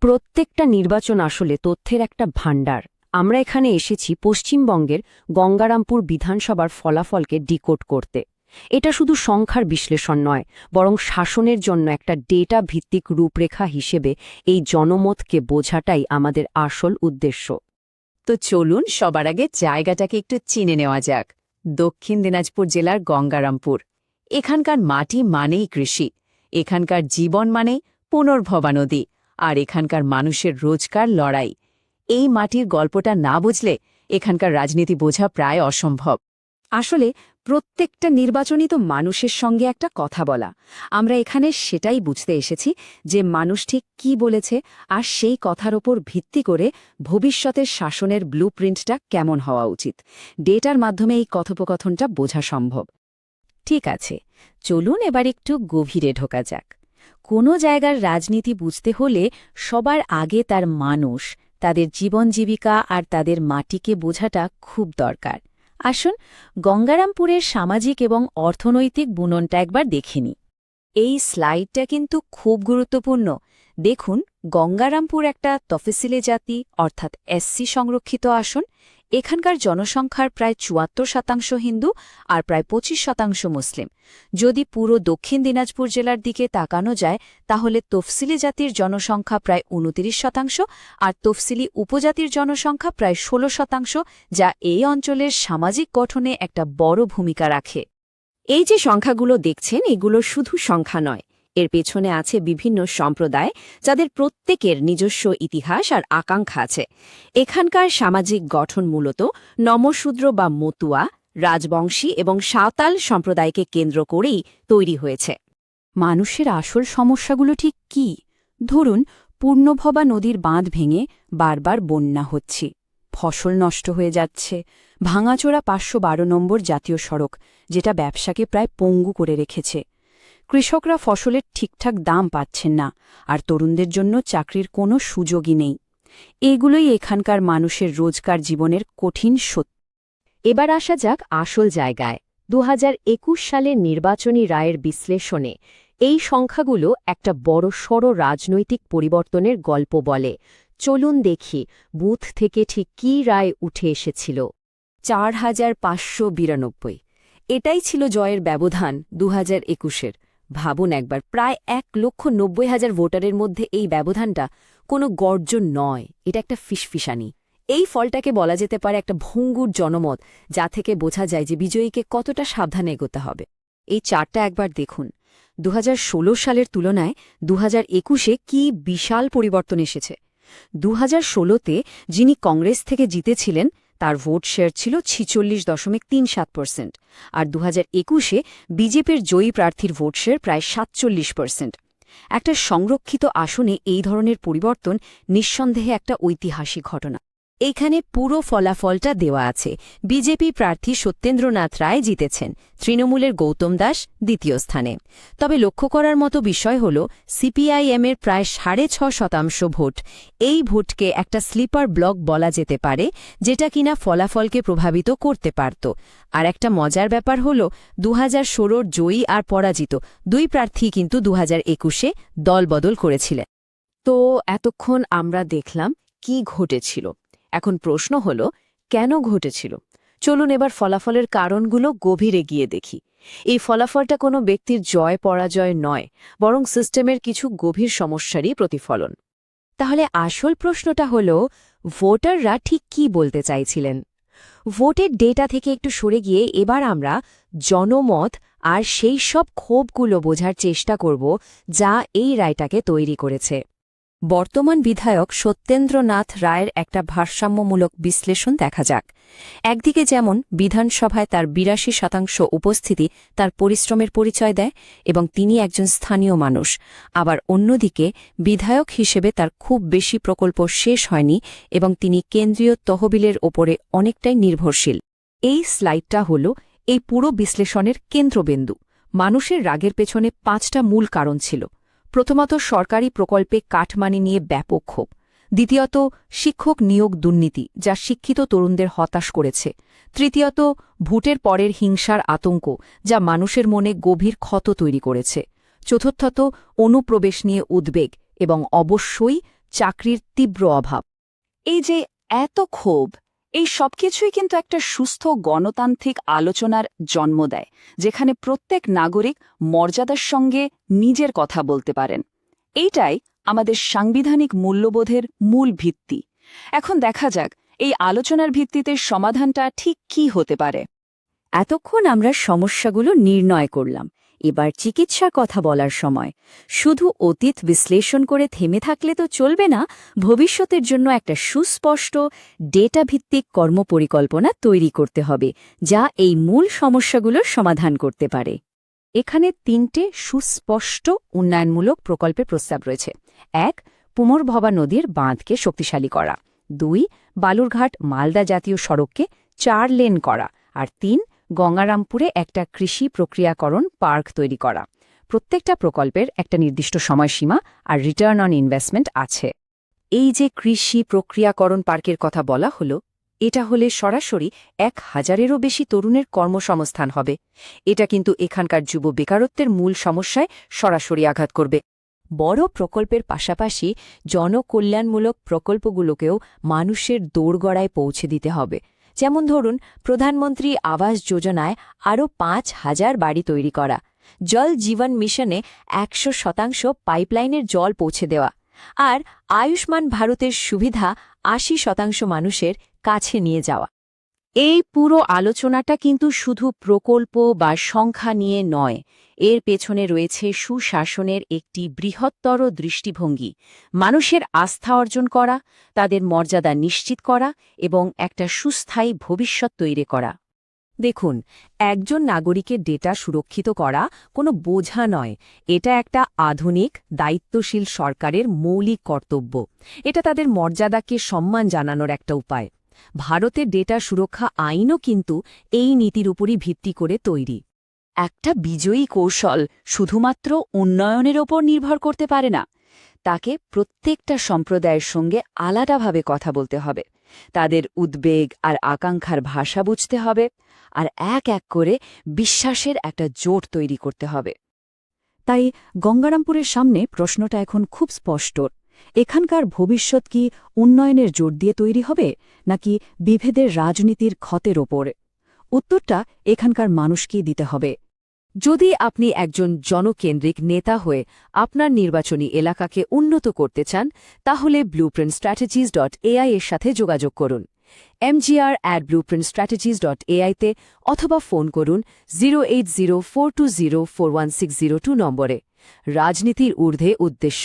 প্রত্যেকটা নির্বাচন আসলে তথ্যের একটা ভাণ্ডার। আমরা এখানে এসেছি পশ্চিমবঙ্গের গঙ্গারামপুর বিধানসভার ফলাফলকে ডিকোড করতে। এটা শুধু সংখ্যার বিশ্লেষণ নয়, বরং শাসনের জন্য একটা ডেটা ভিত্তিক রূপরেখা হিসেবে এই জনমতকে বোঝাটাই আমাদের আসল উদ্দেশ্য। তো চলুন সবার আগে জায়গাটাকে একটু চিনে নেওয়া যাক। দক্ষিণ দিনাজপুর জেলার গঙ্গারামপুর। এখানকার মাটি মানেই কৃষি, এখানকার জীবন মানে পুনর্ভবা নদী, আর এখানকার মানুষের রোজকার লড়াই। এই মাটির গল্পটা না বুঝলে এখানকার রাজনীতি বোঝা প্রায় অসম্ভব। আসলে প্রত্যেকটা নির্বাচনই তো মানুষের সঙ্গে একটা কথা বলা। আমরা এখানে সেটাই বুঝতে এসেছি যে মানুষ ঠিক কী বলেছে, আর সেই কথার ওপর ভিত্তি করে ভবিষ্যতের শাসনের ব্লুপ্রিন্টটা কেমন হওয়া উচিত। ডেটার মাধ্যমে এই কথোপকথনটা বোঝা সম্ভব। ঠিক আছে, চলুন এবার একটু গভীরে ঢোকা যাক। কোনো জায়গার রাজনীতি বুঝতে হলে সবার আগে তার মানুষ, তাদের জীবন জীবিকা আর তাদের মাটিকে বোঝাটা খুব দরকার। আসুন গঙ্গারামপুরের সামাজিক এবং অর্থনৈতিক বুননটা একবার দেখে নিই। এই স্লাইডটা কিন্তু খুব গুরুত্বপূর্ণ। দেখুন, গঙ্গারামপুর একটা তফসিলি জাতি অর্থাৎ এসসি সংরক্ষিত আসন। এখানকার জনসংখ্যার প্রায় ৭৪% হিন্দু আর প্রায় ২৫% মুসলিম। যদি পুরো দক্ষিণ দিনাজপুর জেলার দিকে তাকানো যায় তাহলে তফসিলি জাতির জনসংখ্যা প্রায় ২৯% আর তফসিলি উপজাতির জনসংখ্যা প্রায় ১৬%, যা এই অঞ্চলের সামাজিক গঠনে একটা বড় ভূমিকা রাখে। এই যে সংখ্যাগুলো দেখছেন, এগুলো শুধু সংখ্যা নয়, এর পেছনে আছে বিভিন্ন সম্প্রদায় যাদের প্রত্যেকের নিজস্ব ইতিহাস আর আকাঙ্ক্ষা আছে। এখানকার সামাজিক গঠন মূলত নমশূদ্র বা মতুয়া, রাজবংশী এবং সাঁওতাল সম্প্রদায়কে কেন্দ্র করেই তৈরি হয়েছে। মানুষের আসল সমস্যাগুলো ঠিক কী? ধরুন, পূর্ণভবা নদীর বাঁধ ভেঙে বারবার বন্যা হচ্ছে, ফসল নষ্ট হয়ে যাচ্ছে, ভাঙাচোরা ৫১২ নম্বর জাতীয় সড়ক, যেটা ব্যবসাকে প্রায় পঙ্গু করে রেখেছে। কৃষকরা ফসলের ঠিকঠাক দাম পাচ্ছেন না, আর তরুণদের জন্য চাকরির কোনো সুযোগই নেই। এগুলোই এখানকার মানুষের রোজকার জীবনের কঠিন সত্য। এবার আসা যাক আসল জায়গায়। ২০২১ সালের নির্বাচনী রায়ের বিশ্লেষণে এই সংখ্যাগুলো একটা বড়সড় রাজনৈতিক পরিবর্তনের গল্প বলে। চলুন দেখি বুথ থেকে ঠিক কী রায় উঠে এসেছিল। ৪,৫৯২। এটাই ছিল জয়ের ব্যবধান ২০২১-এর। ভাবুন একবার, প্রায় ১,৯০,০০০ ভোটারের মধ্যে এই ব্যবধানটা কোনো গর্জন নয়, এটা একটা ফিসফিসানি। এই ফলটাকে বলা যেতে পারে একটা ভঙ্গুর জনমত, যা থেকে বোঝা যায় যে বিজয়ীকে কতটা সাবধানে এগোতে হবে। এই চারটা একবার দেখুন। ২০১৬ সালের তুলনায় ২০২১-এ কী বিশাল পরিবর্তন এসেছে। ২০১৬-তে যিনি কংগ্রেস থেকে জিতেছিলেন তার ভোট শেয়ার ছিল ৪৬.৩৭%, আর ২০২১-এ বিজেপির জয়ী প্রার্থীর ভোট শেয়ার প্রায় ৪৭%। একটা সংরক্ষিত আসনে এই ধরনের পরিবর্তন নিঃসন্দেহে একটা ঐতিহাসিক ঘটনা। এইখানে পুরো ফলাফলটা দেওয়া আছে। বিজেপি প্রার্থী সত্যেন্দ্রনাথ রায় জিতেছেন, তৃণমূলের গৌতম দাস দ্বিতীয় স্থানে। তবে লক্ষ্য করার মতো বিষয় হল সিপিআইএমের প্রায় ৬.৫% ভোট। এই ভোটকে একটা স্লিপার ব্লক বলা যেতে পারে, যেটা কিনা ফলাফলকে প্রভাবিত করতে পারত। আর একটা মজার ব্যাপার হল ২০১৬-র জয়ী আর পরাজিত দুই প্রার্থী কিন্তু ২০২১-এ দলবদল করেছিলেন। তো এতক্ষণ আমরা দেখলাম কি ঘটেছিল। এখন প্রশ্ন হল, কেন ঘটেছিল? চলুন এবার ফলাফলের কারণগুলো গভীরে গিয়ে দেখি। এই ফলাফলটা কোনো ব্যক্তির জয় পরাজয় নয়, বরং সিস্টেমের কিছু গভীর সমস্যারই প্রতিফলন। তাহলে আসল প্রশ্নটা হল, ভোটাররা ঠিক কী বলতে চাইছিলেন? ভোটের ডেটা থেকে একটু সরে গিয়ে এবার আমরা জনমত আর সেই সব ক্ষোভগুলো বোঝার চেষ্টা করব যা এই রায়টাকে তৈরি করেছে। বর্তমান বিধায়ক সত্যেন্দ্রনাথ রায়ের একটা ভারসাম্যমূলক বিশ্লেষণ দেখা যাক। একদিকে যেমন বিধানসভায় তার ৮২% উপস্থিতি তার পরিশ্রমের পরিচয় দেয় এবং তিনি একজন স্থানীয় মানুষ, আবার অন্যদিকে বিধায়ক হিসেবে তার খুব বেশি প্রকল্প শেষ হয়নি এবং তিনি কেন্দ্রীয় তহবিলের ওপরে অনেকটাই নির্ভরশীল। এই স্লাইডটা হল এই পুরো বিশ্লেষণের কেন্দ্রবিন্দু। মানুষের রাগের পেছনে ৫টা মূল কারণ ছিল। প্রথমত, সরকারি প্রকল্পে কাটমানি নিয়ে ব্যাপক ক্ষোভ। দ্বিতীয়ত, শিক্ষক নিয়োগ দুর্নীতি, যা শিক্ষিত তরুণদের হতাশ করেছে। তৃতীয়ত, ভোটের পরের হিংসার আতঙ্ক, যা মানুষের মনে গভীর ক্ষত তৈরি করেছে। চতুর্থত, অনুপ্রবেশ নিয়ে উদ্বেগ, এবং অবশ্যই চাকরির তীব্র অভাব। এই যে এত ক্ষোভ, এই সবকিছুই কিন্তু একটা সুস্থ গণতান্ত্রিক আলোচনার জন্ম দেয়, যেখানে প্রত্যেক নাগরিক মর্যাদার সঙ্গে নিজের কথা বলতে পারেন। এইটাই আমাদের সাংবিধানিক মূল্যবোধের মূল ভিত্তি। এখন দেখা যাক এই আলোচনার ভিত্তিতে সমাধানটা ঠিক কী হতে পারে। এতক্ষণ আমরা সমস্যাগুলো নির্ণয় করলাম, এবার চিকিৎসার কথা বলার সময়। শুধু অতীত বিশ্লেষণ করে থেমে থাকলে তো চলবে না, ভবিষ্যতের জন্য একটা সুস্পষ্ট ডেটাভিত্তিক কর্মপরিকল্পনা তৈরি করতে হবে, যা এই মূল সমস্যাগুলোর সমাধান করতে পারে। এখানে 3টে সুস্পষ্ট উন্নয়নমূলক প্রকল্পের প্রস্তাব রয়েছে। 1. পুনর্ভবা নদীর বাঁধকে শক্তিশালী করা। 2. বালুরঘাট মালদা জাতীয় সড়ককে 4 লেন করা। আর 3. গঙ্গারামপুরে একটা কৃষি প্রক্রিয়াকরণ পার্ক তৈরি করা। প্রত্যেকটা প্রকল্পের একটা নির্দিষ্ট সময়সীমা আর রিটার্ন অন ইনভেস্টমেন্ট আছে। এই যে কৃষি প্রক্রিয়াকরণ পার্কের কথা বলা হলো, এটা হলে সরাসরি 1000-এরও বেশি তরুণের কর্মসংস্থান হবে। এটা কিন্তু এখানকার যুব বেকারত্বের মূল সমস্যায় সরাসরি আঘাত করবে। বড় প্রকল্পের পাশাপাশি জনকল্যাণমূলক প্রকল্পগুলোকেও মানুষের দোরগড়ায় পৌঁছে দিতে হবে। যেমন ধরুন, প্রধানমন্ত্রী আবাস যোজনায় আরও 5000 বাড়ি তৈরি করা, জল জীবন মিশনে 100% পাইপলাইনের জল পৌঁছে দেওয়া, আর আয়ুষ্মান ভারতের সুবিধা 80% মানুষের কাছে নিয়ে যাওয়া। এই পুরো আলোচনাটা কিন্তু শুধু প্রকল্প বা সংখ্যা নিয়ে নয়, এর পেছনে রয়েছে সুশাসনের একটি বৃহত্তর দৃষ্টিভঙ্গি। মানুষের আস্থা অর্জন করা, তাদের মর্যাদা নিশ্চিত করা এবং একটা সুস্থায়ী ভবিষ্যৎ তৈরি করা। দেখুন, একজন নাগরিকের ডেটা সুরক্ষিত করা কোনো বোঝা নয়, এটা একটা আধুনিক দায়িত্বশীল সরকারের মৌলিক কর্তব্য। এটা তাদের মর্যাদাকে সম্মান জানানোর একটা উপায়। ভারতের ডেটা সুরক্ষা আইনও কিন্তু এই নীতির উপরই ভিত্তি করে তৈরি। একটা বিজয়ী কৌশল শুধুমাত্র উন্নয়নের ওপর নির্ভর করতে পারে না, তাকে প্রত্যেকটা সম্প্রদায়ের সঙ্গে আলাদাভাবে কথা বলতে হবে, তাদের উদ্বেগ আর আকাঙ্ক্ষার ভাষা বুঝতে হবে, আর এক এক করে বিশ্বাসের একটা জোট তৈরি করতে হবে। তাই গঙ্গারামপুরের সামনে প্রশ্নটা এখন খুব স্পষ্ট। এখানকার ভবিষ্যৎ কি উন্নয়নের জোর দিয়ে তৈরি হবে, নাকি বিভেদের রাজনীতির ক্ষতের ওপর? উত্তরটা এখানকার মানুষকেই দিতে হবে। যদি আপনি একজন জনকেন্দ্রিক নেতা হয়ে আপনার নির্বাচনী এলাকাকে উন্নত করতে চান, তাহলে blueprintstrategies.ai এর সাথে যোগাযোগ করুন। mgr@blueprintstrategies.ai তে, অথবা ফোন করুন 08042041602 নম্বরে। রাজনীতির ঊর্ধ্বে উদ্দেশ্য।